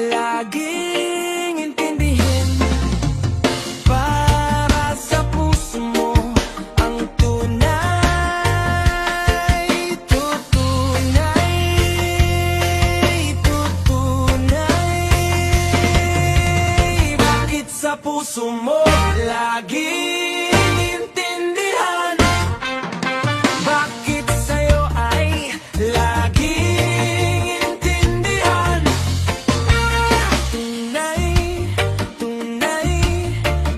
laging intindihin. Para sa puso mo ang tunay, tutunay, tutunay. Bakit sa puso mo laging intindihan? Bakit sa'yo ay laging intindihan? Tunay, tunay,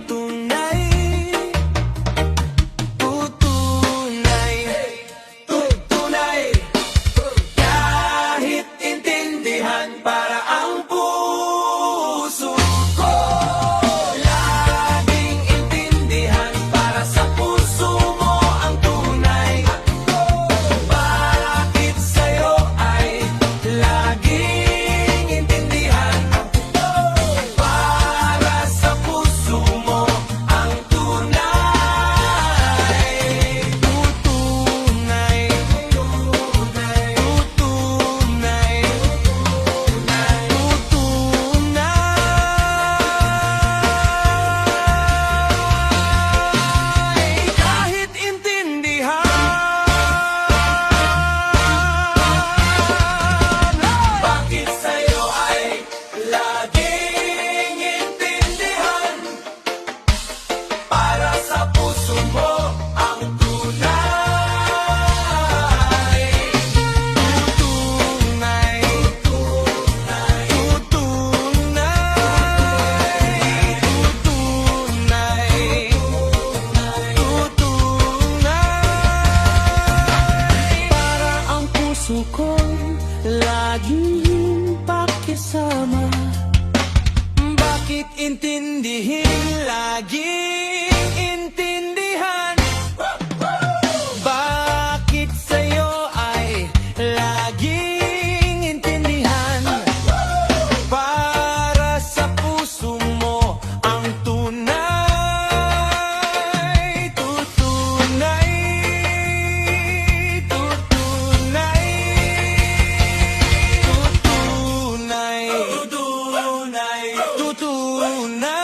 tunay, tutunay, tutunay. Kahit intindihan para ang puso ko, laging intindihan para sa puso mo ang tunay. Bakit sa'yo ay laging intindihan? Para sa puso mo ang tunay. Tutunay, tutunay, tutunay, tutunay. Kahit intindihan. Bakit sa'yo ay laging intindihan? Para sa puso mo ang tunay. Tutunay, tutunay, tutunay, tutunay, tutunay. Para ang puso ko laging pakisama. Bakit intindihin laging intindihan? Bakit sa'yo ay laging intindihan? Para sa puso mo ang tunay, tutunay, tutunay, tutunay, tutunay, tutunay.